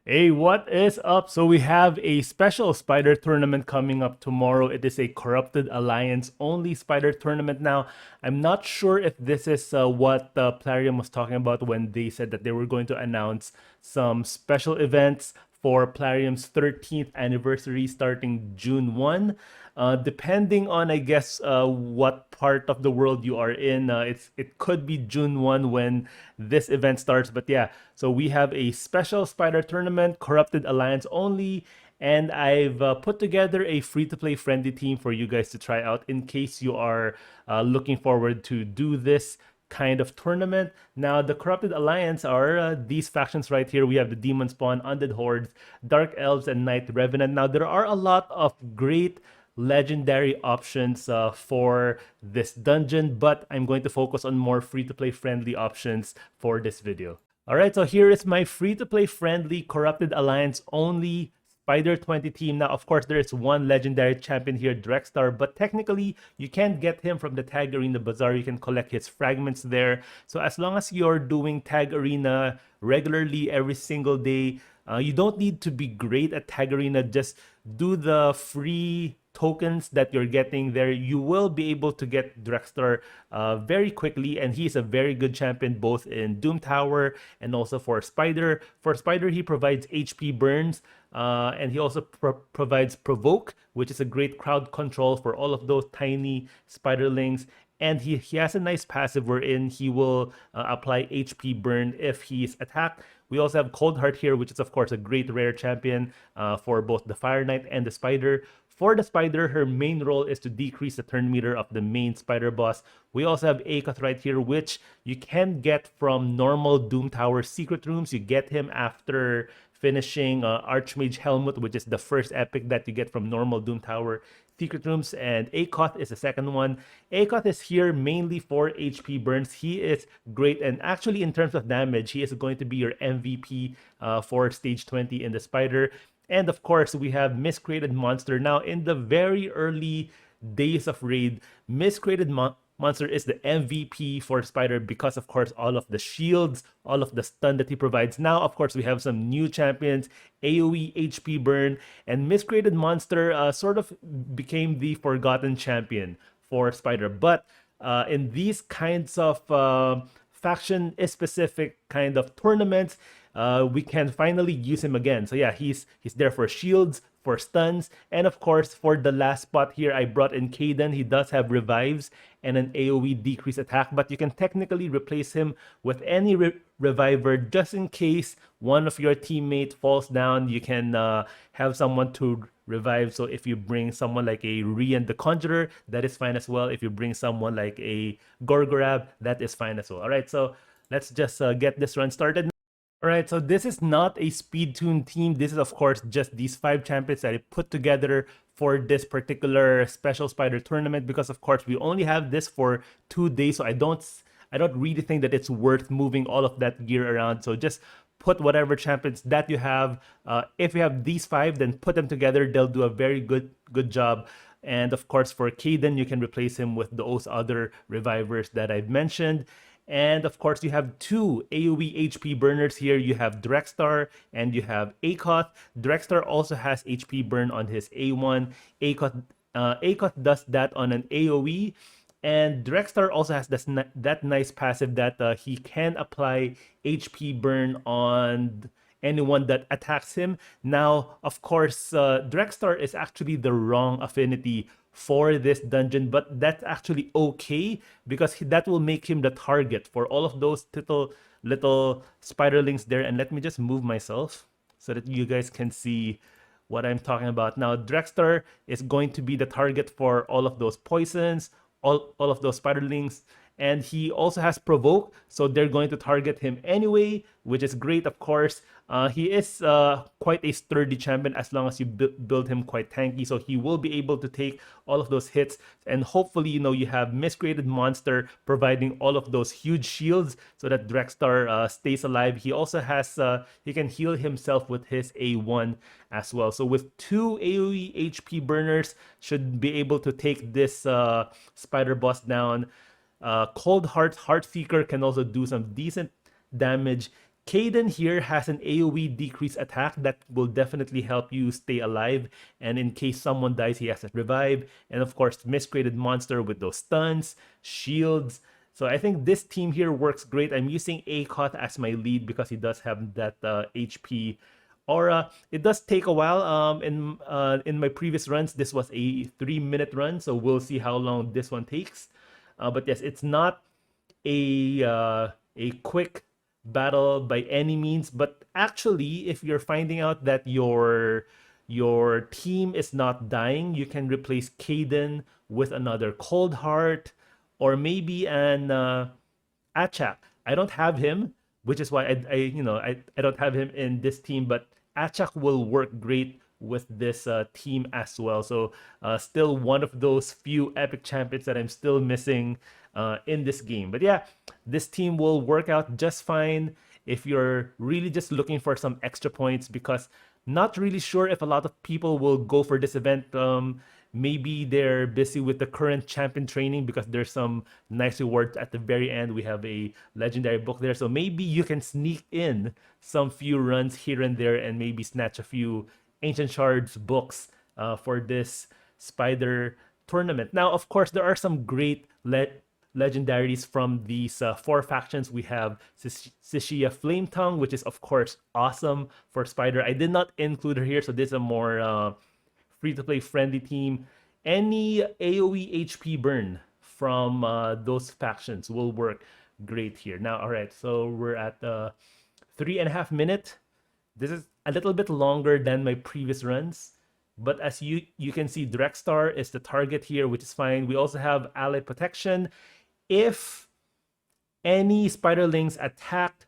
Hey, what is up? So we have a special spider tournament coming up tomorrow. It is a Corrupted Alliance only spider tournament. Now, I'm not sure if this is what Plarium was talking about when they said that they were going to announce some special events for Plarium's 13th anniversary starting June 1. Depending on, I guess, what part of the world you are in, it could be June 1 when this event starts. But yeah, so we have a special spider tournament, Corrupted Alliance only, and I've put together a free-to-play friendly team for you guys to try out in case you are looking forward to do this kind of tournament. Now, the Corrupted Alliance are these factions right here. We have the Demonspawn, Undead Hordes, Dark Elves, and Night Revenant. Now, there are a lot of great legendary options for this dungeon, but I'm going to focus on more free-to-play friendly options for this video. All right, so here is my free-to-play friendly Corrupted Alliance only Spider 20 team. Now, of course, there is one legendary champion here, Drexstar, but technically, you can't get him from the Tag Arena Bazaar. You can collect his fragments there. So as long as you're doing Tag Arena regularly every single day, you don't need to be great at Tag Arena. Just do the free tokens that you're getting there. You will be able to get Drexstar very quickly, and he's a very good champion both in Doom Tower and also for Spider. For Spider, he provides HP burns, and he also provides Provoke, which is a great crowd control for all of those tiny spiderlings. And he has a nice passive wherein he will apply HP burn if he's attacked. We also have Cold Heart here, which is of course a great rare champion for both the Fire Knight and the Spider. For the Spider, her main role is to decrease the turn meter of the main Spider boss. We also have Akoth right here, which you can get from normal Doom Tower secret rooms. You get him after finishing Archmage Helmut, which is the first epic that you get from normal Doom Tower secret rooms, and Akoth is the second one. Akoth is here mainly for HP burns. He is great, and actually in terms of damage, he is going to be your MVP for stage 20 in the Spider. And of course, we have Miscreated Monster. Now, in the very early days of Raid, Miscreated Monster is the MVP for Spider because, of course, all of the shields, all of the stun that he provides. Now, of course, we have some new champions, AoE, HP burn, and Miscreated Monster sort of became the forgotten champion for Spider. But in these kinds of faction-specific kind of tournaments, we can finally use him again. So yeah, he's there for shields, for stuns, and of course for the last spot here, I brought in Kaden. He does have revives and an AoE decrease attack, but you can technically replace him with any reviver just in case one of your teammate falls down. You can have someone to revive. So if you bring someone like a Rian the Conjurer, that is fine as well. If you bring someone like a Gorgorab, that is fine as well. All right, so let's just get this run started. All right, so this is not a speed tune team. This is, of course, just these 5 champions that I put together for this particular special spider tournament because, of course, we only have this for 2 days. So I don't really think that it's worth moving all of that gear around. So just put whatever champions that you have. If you have these 5, then put them together. They'll do a very good job. And of course, for Kaden, you can replace him with those other revivers that I've mentioned. And of course, you have 2 AoE HP burners here. You have Drexstar and you have Akoth. Drexstar also has HP burn on his A1. Akoth does that on an AoE. And Drexstar also has that nice passive that he can apply HP burn on anyone that attacks him. Now, of course, Drexstar is actually the wrong affinity for this dungeon, but that's actually okay because that will make him the target for all of those little spiderlings there. And let me just move myself so that you guys can see what I'm talking about. Now, Drexstar is going to be the target for all of those poisons, all of those spiderlings. And he also has Provoke, so they're going to target him anyway, which is great, of course. He is quite a sturdy champion as long as you build him quite tanky, so he will be able to take all of those hits. And hopefully, you have Miscreated Monster providing all of those huge shields so that Drexstar stays alive. He also has, he can heal himself with his A1 as well. So with 2 AoE HP burners, should be able to take this spider boss down. Cold Heart Heartseeker can also do some decent damage Caden here has an AoE decrease attack that will definitely help you stay alive. And in case someone dies, he has a revive. And of course, Miscreated Monster with those stuns, shields. So I think this team here works great. I'm using Akot as my lead because he does have that HP aura. It does take a while. In my previous runs, this was a 3-minute run, so we'll see how long this one takes. But yes, it's not a quick battle by any means, but actually if you're finding out that your team is not dying, you can replace Caden with another Cold Heart or maybe an Achak. I don't have him, which is why I don't have him in this team, but Achak will work great with this team as well. So still one of those few epic champions that I'm still missing in this game. But yeah, this team will work out just fine if you're really just looking for some extra points, because not really sure if a lot of people will go for this event. Maybe they're busy with the current champion training because there's some nice rewards at the very end. We have a legendary book there. So maybe you can sneak in some few runs here and there and maybe snatch a few Ancient Shards books for this Spider tournament. Now, of course, there are some great legendaries from these 4 factions. We have Sishia Flametongue, which is of course awesome for Spider. I did not include her here, so this is a more free-to-play friendly team. Any AoE HP burn from those factions will work great here. Now, all right, so we're at 3.5 minutes. This is a little bit longer than my previous runs, but as you can see, Drexstar is the target here, which is fine. We also have ally protection. If any spiderlings attack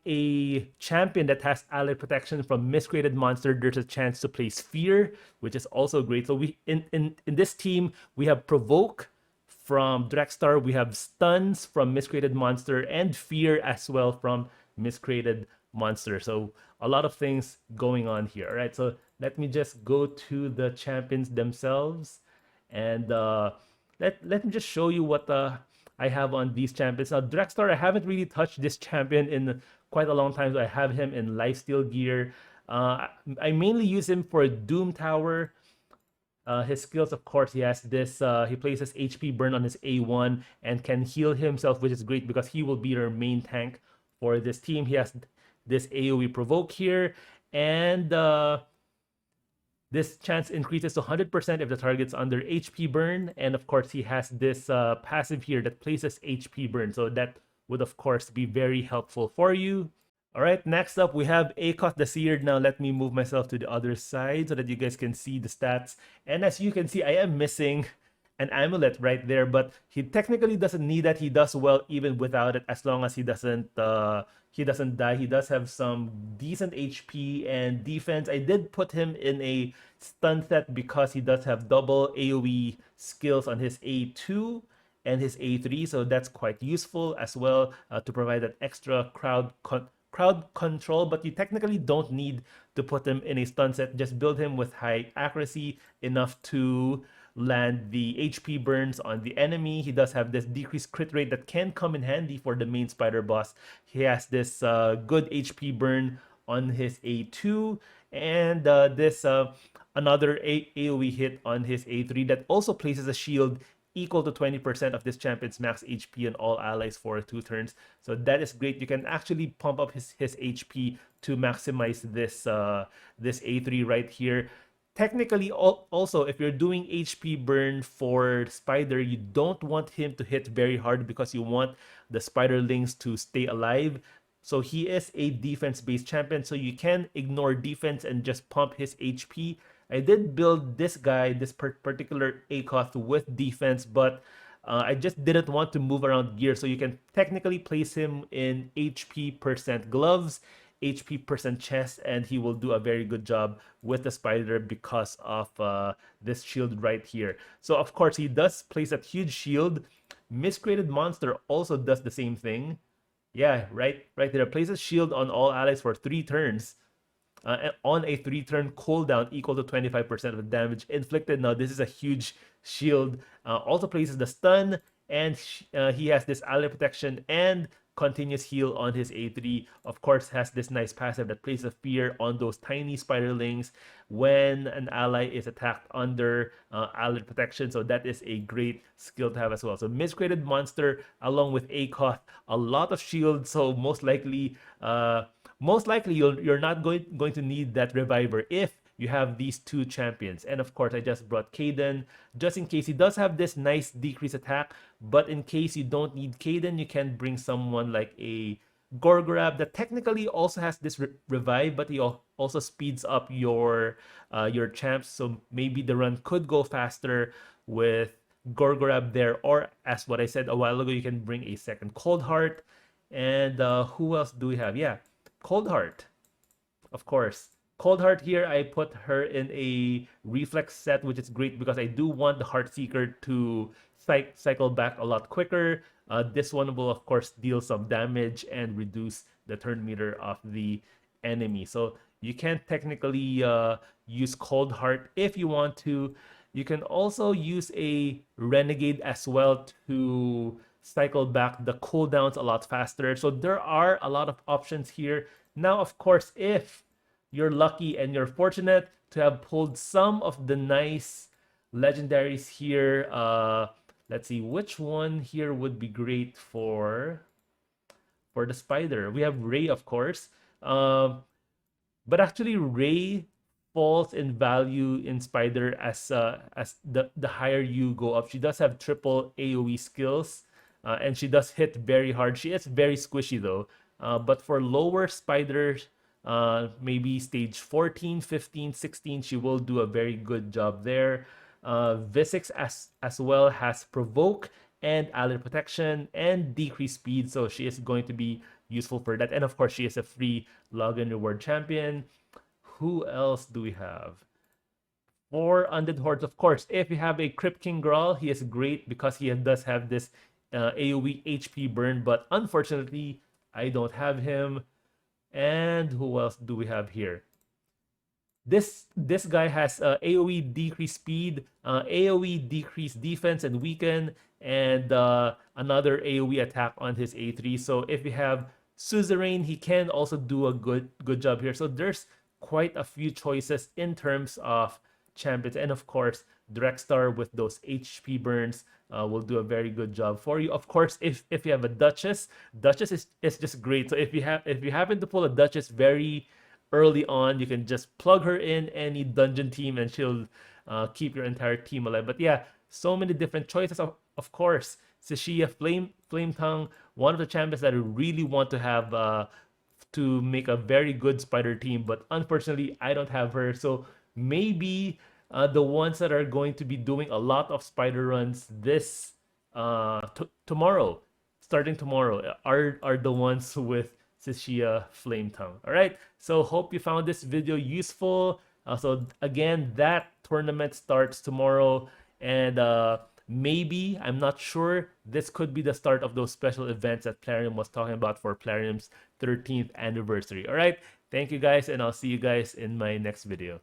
a champion that has ally protection from Miscreated Monster, there's a chance to place Fear, which is also great. So we in this team we have Provoke from Drexstar, we have Stuns from Miscreated Monster, and Fear as well from Miscreated Monster. So a lot of things going on here. All right, so let me just go to the champions themselves, and let me just show you what I have on these champions. Now, Drexstar, I haven't really touched this champion in quite a long time. So I have him in lifesteal gear. I mainly use him for Doom Tower. His skills, of course, he has this. He places HP burn on his A1 and can heal himself, which is great because he will be your main tank for this team. He has this AoE provoke here, and this chance increases to 100% if the target's under HP burn. And of course, he has this passive here that places HP burn. So that would, of course, be very helpful for you. All right, next up, we have Akot the Seared. Now, let me move myself to the other side so that you guys can see the stats. And as you can see, I am missing an amulet right there, but he technically doesn't need that. He does well even without it, as long as he doesn't die. He does have some decent HP and defense. I did put him in a stun set because he does have double AoE skills on his A2 and his A3, so that's quite useful as well to provide that extra crowd control. But you technically don't need to put him in a stun set. Just build him with high accuracy, enough to land the HP burns on the enemy. He does have this decreased crit rate that can come in handy for the main spider boss. He has this good HP burn on his A2, and this another AoE hit on his A3 that also places a shield equal to 20% of this champion's max HP and all allies for 2 turns. So that is great. You can actually pump up his HP to maximize this this A3 right here. Technically, also, if you're doing HP burn for Spider, you don't want him to hit very hard because you want the Spiderlings to stay alive. So he is a defense-based champion, so you can ignore defense and just pump his HP. I did build this guy, this particular Akoth, with defense, but I just didn't want to move around gear. So you can technically place him in HP % gloves, HP % chest, and he will do a very good job with the spider because of this shield right here. So of course he does place that huge shield. Miscreated Monster also does the same thing. Yeah, right there. Places shield on all allies for 3 turns. On a 3-turn cooldown equal to 25% of the damage inflicted. Now this is a huge shield. Also places the stun, and he has this ally protection and continuous heal on his A3. Of course, has this nice passive that plays a fear on those tiny spiderlings when an ally is attacked under allied protection. So that is a great skill to have as well. So miscreated monster along with ACOT, a lot of shield. So most likely you're not going to need that reviver if you have these two champions. And of course, I just brought Kaden just in case. He does have this nice decrease attack, but in case you don't need Kaden, you can bring someone like a Gorgorab that technically also has this revive, but he also speeds up your champs. So maybe the run could go faster with Gorgorab there, or as what I said a while ago, you can bring a second Cold Heart. And who else do we have? Yeah, Cold Heart, of course. Cold Heart here, I put her in a reflex set, which is great because I do want the Heartseeker to cycle back a lot quicker. This one will, of course, deal some damage and reduce the turn meter of the enemy. So you can technically use Cold Heart if you want to. You can also use a Renegade as well to cycle back the cooldowns a lot faster. So there are a lot of options here. Now, of course, if you're lucky and you're fortunate to have pulled some of the nice legendaries here. Let's see which one here would be great for the spider. We have Ray, of course, but actually Ray falls in value in spider as the higher you go up. She does have triple AoE skills, and she does hit very hard. She is very squishy though. But for lower spiders, maybe stage 14, 15, 16, she will do a very good job there. Visix as well has provoke and allied protection and decrease speed, so she is going to be useful for that. And of course, she is a free login reward champion. Who else do we have? For Undead Hordes, of course, if you have a Crypt King Grawl, he is great because he does have this AoE HP burn, but unfortunately, I don't have him. And who else do we have here? This guy has AoE decrease speed, AoE decrease defense and weaken, and another AoE attack on his A3. So if you have Suzerain, he can also do a good job here. So there's quite a few choices in terms of champions. And of course, Drexstar with those HP burns will do a very good job for you. Of course, if you have a Duchess is just great. So if you happen to pull a Duchess very early on, you can just plug her in any dungeon team and she'll keep your entire team alive. But yeah, so many different choices. Of course, Sishia Flame Tongue, one of the champions that I really want to have to make a very good spider team, but unfortunately I don't have her. So maybe the ones that are going to be doing a lot of spider runs this tomorrow, starting tomorrow, are the ones with Sishia Flame Tongue. All right, so hope you found this video useful. So again, that tournament starts tomorrow, and maybe, I'm not sure, this could be the start of those special events that Plarium was talking about for Plarium's 13th anniversary. All right, thank you guys, and I'll see you guys in my next video.